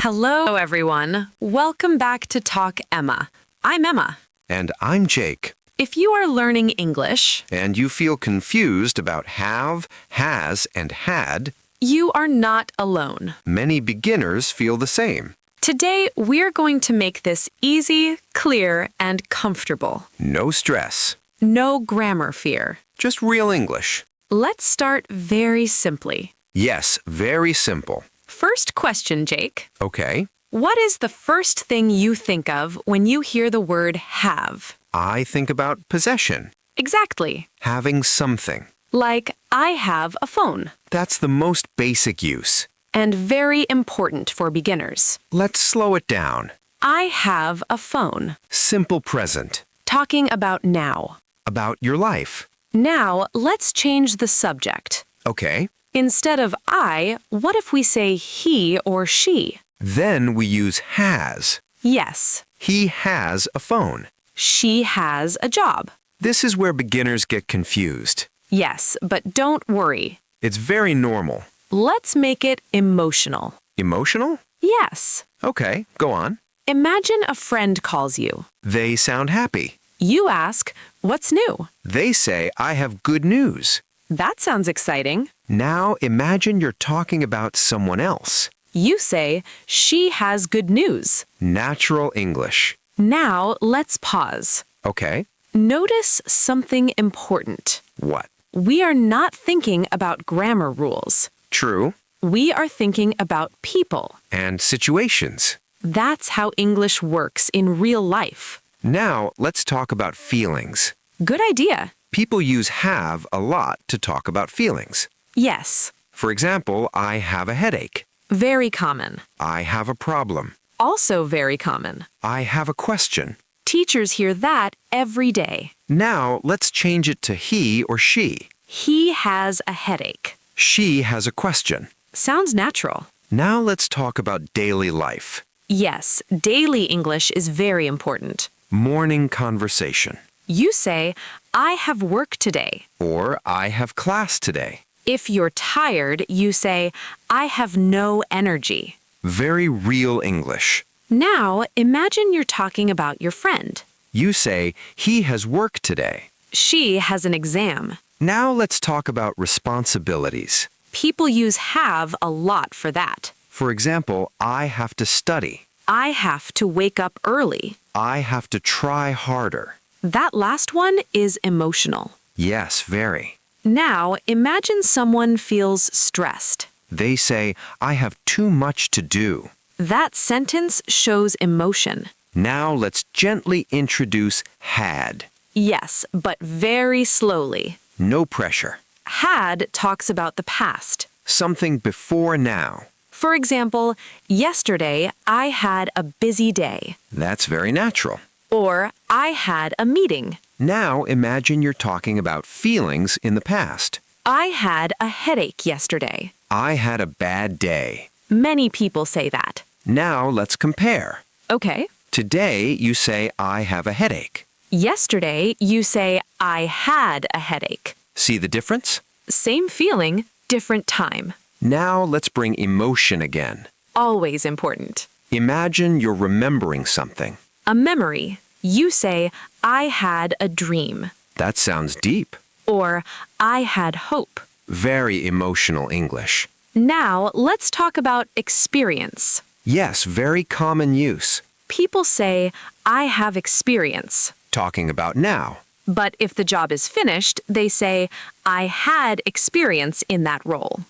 Hello, everyone. Welcome back to Talk Emma. I'm Emma. And I'm Jake. If you are learning English, And you feel confused about have, has, and had, you are not alone. many beginners feel the same. Today, we're going to make this easy, clear, and comfortable. No stress. No grammar fear. Just real English. Let's start very simply. Yes, very simple. First question, Jake. Okay. What is the first thing you think of when you hear the word have? I think about possession. Exactly. Having something. Like, I have a phone. That's the most basic use. And very important for beginners. Let's slow it down. I have a phone. Simple present. Talking about now. About your life. Now, let's change the subject. Okay. Instead of I, what if we say he or she? Then we use has. Yes, He has a phone. she has a job. This is where beginners get confused. Yes, but don't worry. It's very normal. Let's make it emotional. Emotional? Yes. Okay, go on. Imagine a friend calls you. They sound happy. You ask, what's new? They say, I have good news. That sounds exciting. Now imagine you're talking about someone else. You say, she has good news. Natural English. Now, let's pause. Okay, Notice something important. what? We are not thinking about grammar rules. True. We are thinking about people. And situations. That's how English works in real life. Now let's talk about feelings. Good idea. People use have a lot to talk about feelings. Yes, For example, I have a headache. very common. I have a problem. Also very common. I have a question. Teachers hear that every day. Now let's change it to he or she. He has a headache. She has a question. Sounds natural. Now let's talk about daily life. Yes, daily English is very important. Morning conversation. You say, I have work today. Or I have class today. If you're tired, you say, I have no energy. Very real English. Now, imagine you're talking about your friend. You say, he has work today. She has an exam. Now let's talk about responsibilities. People use have a lot for that. For example, I have to study. I have to wake up early. I have to try harder. That last one is emotional. Yes, very. Now, imagine someone feels stressed. They say, I have too much to do. That sentence shows emotion. Now let's gently introduce had. Yes, but very slowly. No pressure. Had talks about the past. Something before now. For example, yesterday I had a busy day. That's very natural. Or I had a meeting. Now imagine you're talking about feelings in the past. I had a headache yesterday. I had a bad day. Many people say that. Now let's compare. Okay. Today you say I have a headache. Yesterday you say I had a headache. See the difference? Same feeling, different time. Now let's bring emotion again. Always important. Imagine you're remembering something. A memory. You say, I had a dream. That sounds deep. Or, I had hope. Very emotional English. Now, let's talk about experience. Yes, very common use. People say, I have experience. Talking about now. But if the job is finished, they say, I had experience in that role.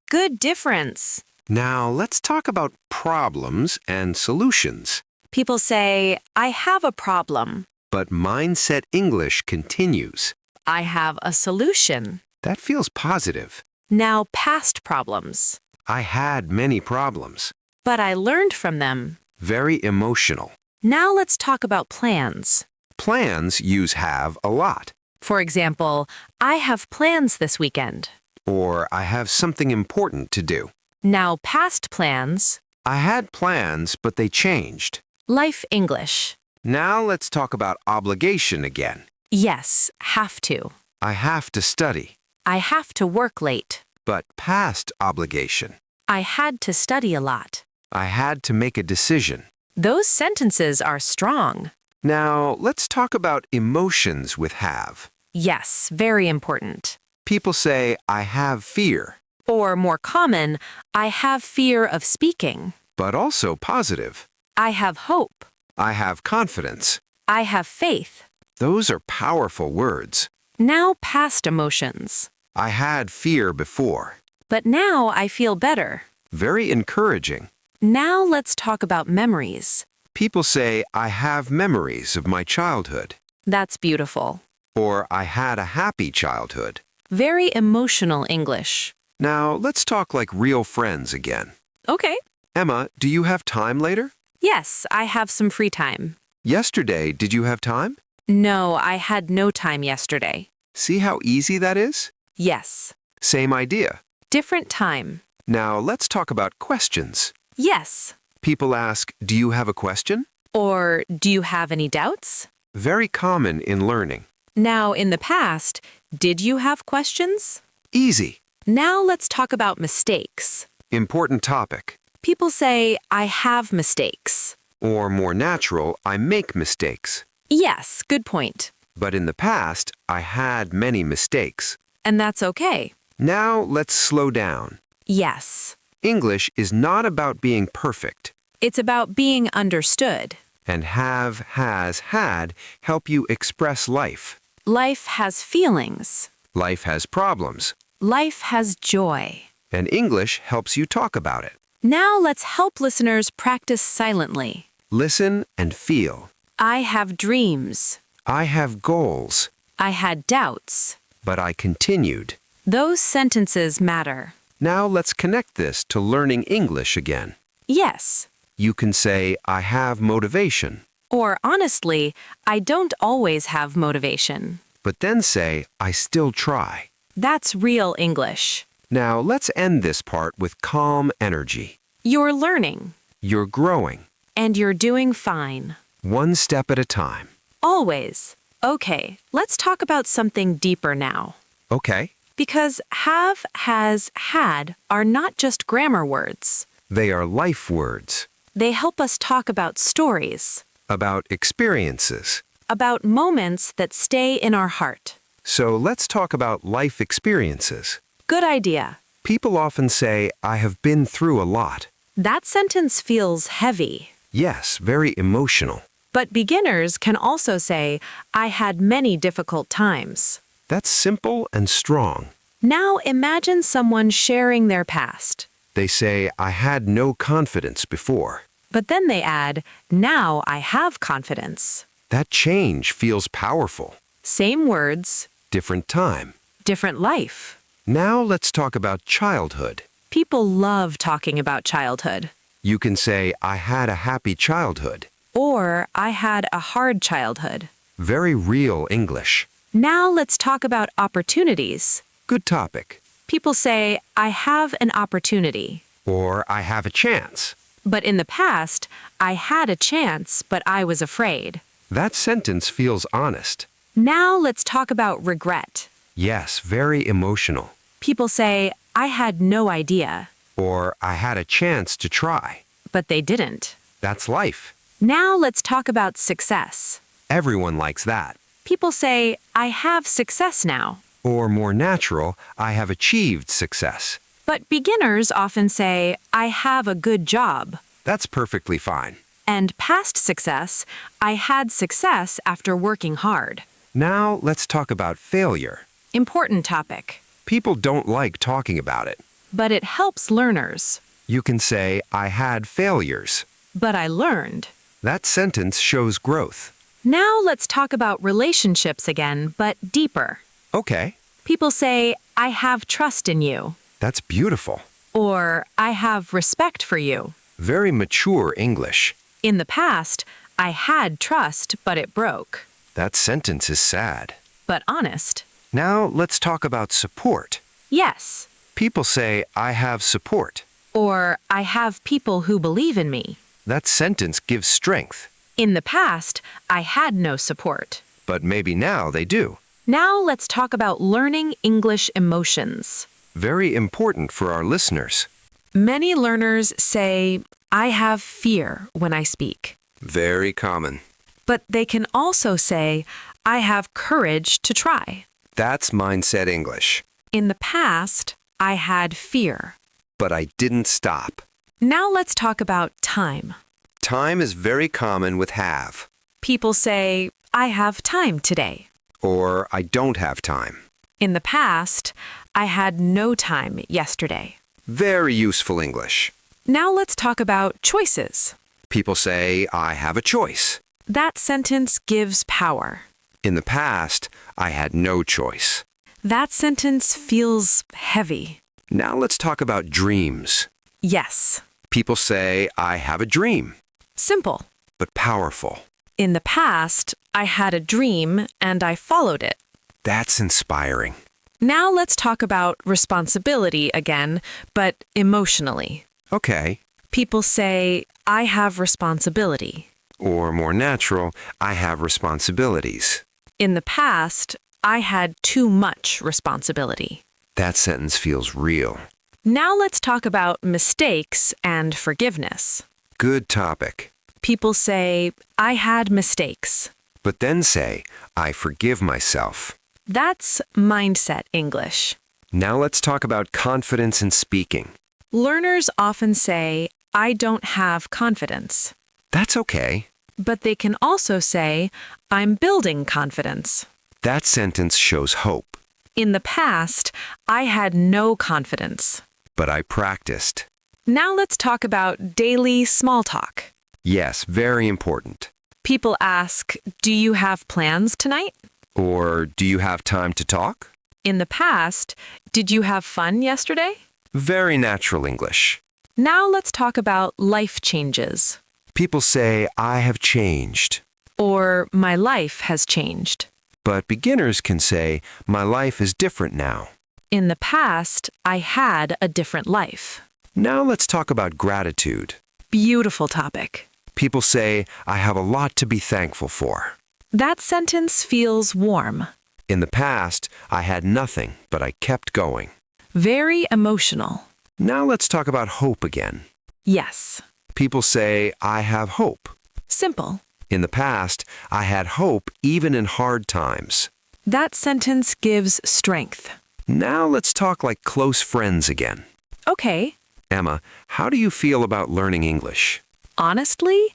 Good difference. Now let's talk about problems and solutions. People say, I have a problem. But Mindset English continues. I have a solution. That feels positive. Now, past problems. I had many problems. But I learned from them. Very emotional. Now let's talk about plans. Plans use have a lot. For example, I have plans this weekend. Or I have something important to do. Now, past plans. I had plans, but they changed. Life English. Now let's talk about obligation again. Yes, have to. I have to study. I have to work late. But past obligation. I had to study a lot. I had to make a decision. Those sentences are strong. Now, let's talk about emotions with have. Yes, very important. People say, I have fear, Or more common, I have fear of speaking. but also positive. I have hope. I have confidence. I have faith. Those are powerful words. Now past emotions. I had fear before. But now I feel better. Very encouraging. Now let's talk about memories. People say, I have memories of my childhood, That's beautiful. or I had a happy childhood. Very emotional English. Now, let's talk like real friends again. Okay. Emma, do you have time later? Yes, I have some free time. Yesterday, did you have time? No, I had no time yesterday. See how easy that is? Yes. Same idea. Different time. Now, let's talk about questions. Yes. People ask, do you have a question? Or do you have any doubts? Very common in learning. Now, in the past, did you have questions? Easy. Now let's talk about mistakes. Important topic. People say, I have mistakes. Or more natural, I make mistakes. Yes, good point. But in the past, I had many mistakes. And that's okay. Now, let's slow down. Yes. English is not about being perfect. It's about being understood. And have, has, had help you express life. Life has feelings. Life has problems. Life has joy. And English helps you talk about it. Now let's help listeners practice silently. Listen and feel. I have dreams. I have goals, I had doubts. but I continued. Those sentences matter. Now let's connect this to learning English again. Yes. You can say, I have motivation, Or honestly, I don't always have motivation. but then say, I still try. That's real English. Now let's end this part with calm energy. You're learning. You're growing, And you're doing fine. one step at a time. Always. Okay, let's talk about something deeper now. Okay, Because have, has, had are not just grammar words. they are life words, They help us talk about stories, about experiences. about moments that stay in our heart. So let's talk about life experiences. Good idea. People often say, I have been through a lot. That sentence feels heavy. Yes, very emotional. But beginners can also say, I had many difficult times. That's simple and strong. Now imagine someone sharing their past. They say, I had no confidence before. But then they add, now I have confidence. That change feels powerful. Same words, Different time. different life. Now let's talk about childhood. People love talking about childhood. You can say, I had a happy childhood. Or I had a hard childhood. Very real English. Now let's talk about opportunities. Good topic. People say, I have an opportunity. Or I have a chance. But in the past, I had a chance, but I was afraid. That sentence feels honest. Now let's talk about regret. Yes, very emotional. People say, I had no idea, Or I had a chance to try. but they didn't. That's life. Now let's talk about success. Everyone likes that. People say, I have success now. Or more natural, I have achieved success. But beginners often say, I have a good job. That's perfectly fine. And past success, I had success after working hard. Now let's talk about failure. Important topic. People don't like talking about it. But it helps learners. You can say, I had failures. But I learned. That sentence shows growth. Now let's talk about relationships again, but deeper. Okay, People say, I have trust in you. that's beautiful. Or, I have respect for you. Very mature English. In the past, I had trust, but it broke. That sentence is sad. But honest. Now let's talk about support. Yes. People say, I have support. Or, I have people who believe in me. That sentence gives strength. In the past, I had no support. But maybe now they do. Now let's talk about learning English emotions. Very important for our listeners. Many learners say, I have fear when I speak. Very common. But they can also say, I have courage to try. That's mindset English. In the past, I had fear. But I didn't stop. Now let's talk about time. Time is very common with have. People say, I have time today. Or I don't have time. In the past, I had no time yesterday. Very useful English. Now let's talk about choices. People say, I have a choice. That sentence gives power. In the past, I had no choice. That sentence feels heavy. Now let's talk about dreams. Yes. People say, I have a dream, Simple. but powerful. In the past, I had a dream and I followed it. That's inspiring. Now let's talk about responsibility again, but emotionally. Okay. People say, I have responsibility. Or more natural, I have responsibilities. In the past, I had too much responsibility. That sentence feels real. Now let's talk about mistakes and forgiveness. Good topic. People say, I had mistakes. But then say, I forgive myself. That's mindset English. Now let's talk about confidence in speaking. Learners often say, I don't have confidence. That's okay. But they can also say, I'm building confidence. That sentence shows hope. In the past, I had no confidence. But I practiced. Now let's talk about daily small talk. Yes, very important. People ask, do you have plans tonight? Or do you have time to talk? In the past, did you have fun yesterday? Very natural English. Now let's talk about life changes. People say, I have changed. Or my life has changed. But beginners can say, my life is different now. In the past, I had a different life. Now let's talk about gratitude. Beautiful topic. People say, I have a lot to be thankful for. That sentence feels warm. In the past, I had nothing, but I kept going. Very emotional. Now let's talk about hope again. Yes. People say, I have hope. Simple. In the past, I had hope even in hard times. That sentence gives strength. Now let's talk like close friends again. Okay. Emma, how do you feel about learning English? Honestly,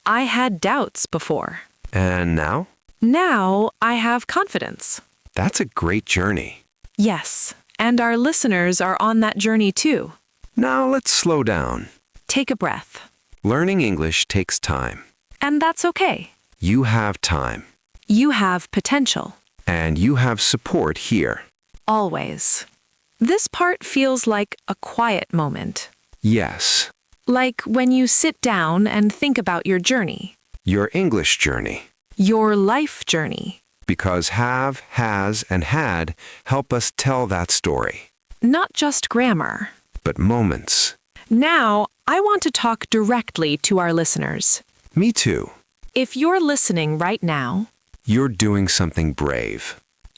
I had doubts before. And now? Now I have confidence. That's a great journey. Yes, and our listeners are on that journey too. Now let's slow down. Take a breath. Learning English takes time. And that's okay. You have time. You have potential. And you have support here. Always. This part feels like a quiet moment. Yes, Like when you sit down and think about your journey. your English journey. Your life journey. Because have, has, and had help us tell that story. Not just grammar. But moments. Now, I want to talk directly to our listeners. Me too. If you're listening right now, You're doing something brave.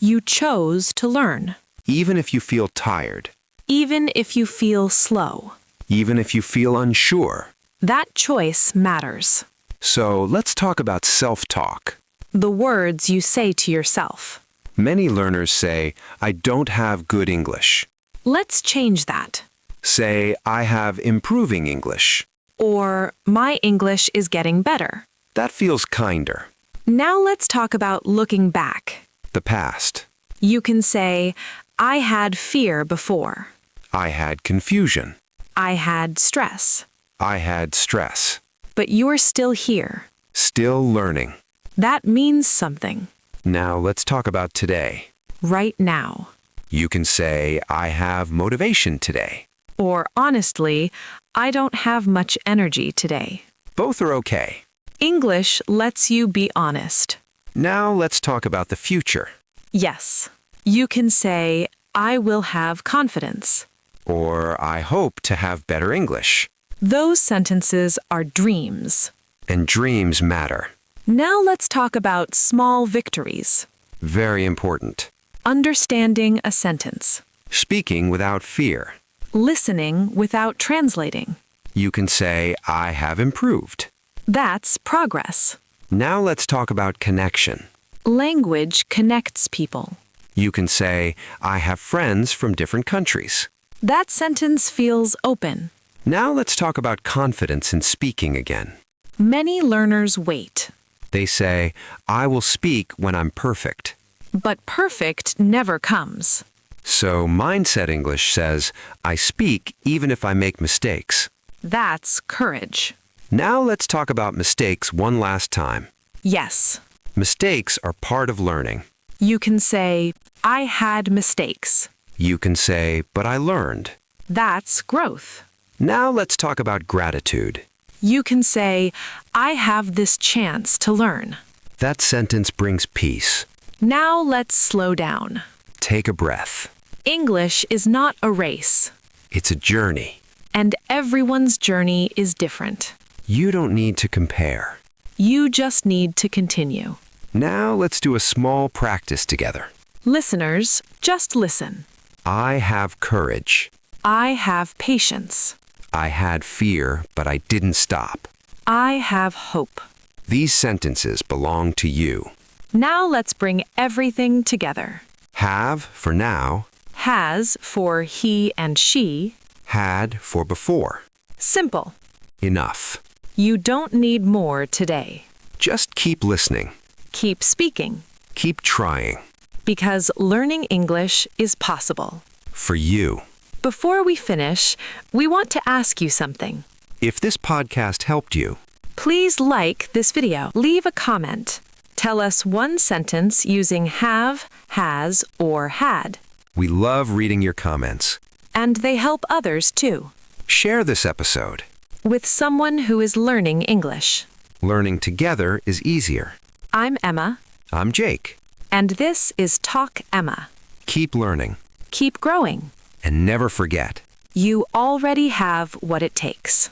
you chose to learn. Even if you feel tired. Even if you feel slow. Even if you feel unsure. That choice matters. So let's talk about self-talk. The words you say to yourself. Many learners say, I don't have good English. Let's change that. Say, I have improving English. Or, my English is getting better. That feels kinder. Now let's talk about looking back. The past. You can say, I had fear before. I had confusion. I had stress. I had stress. But you're still here. Still learning. That means something. Now let's talk about today. Right now. You can say, I have motivation today. Or, honestly, I don't have much energy today. Both are okay. English lets you be honest. Now let's talk about the future. Yes. You can say, I will have confidence. Or I hope to have better English. Those sentences are dreams. And dreams matter. Now let's talk about small victories. Very important. Understanding a sentence. Speaking without fear. listening without translating. You can say, I have improved. That's progress. Now let's talk about connection. Language connects people. You can say, I have friends from different countries. That sentence feels open. Now let's talk about confidence in speaking again. Many learners wait. They say, I will speak when I'm perfect. But perfect never comes. So Mindset English says, I speak even if I make mistakes. That's courage. Now let's talk about mistakes one last time. Yes. Mistakes are part of learning. You can say, I had mistakes. You can say, but I learned. That's growth. Now let's talk about gratitude. You can say, I have this chance to learn. That sentence brings peace. Now let's slow down. Take a breath. English is not a race, It's a journey. and everyone's journey is different. You don't need to compare. You just need to continue. Now let's do a small practice together. Listeners, just listen. I have courage. I have patience. I had fear, but I didn't stop. I have hope. These sentences belong to you. Now let's bring everything together. Have for now, Has for he and she. had for before. Simple. Enough. You don't need more today. Just keep listening. Keep speaking, Keep trying. because learning English is possible. For you. Before we finish, we want to ask you something. If this podcast helped you, Please like this video. Leave a comment. Tell us one sentence using have, has, or had. we love reading your comments. And they help others too. Share this episode. With someone who is learning English. Learning together is easier. I'm Emma, I'm Jake. and this is Talk Emma. Keep learning. Keep growing. And never forget, You already have what it takes.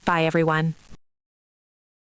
Bye, everyone.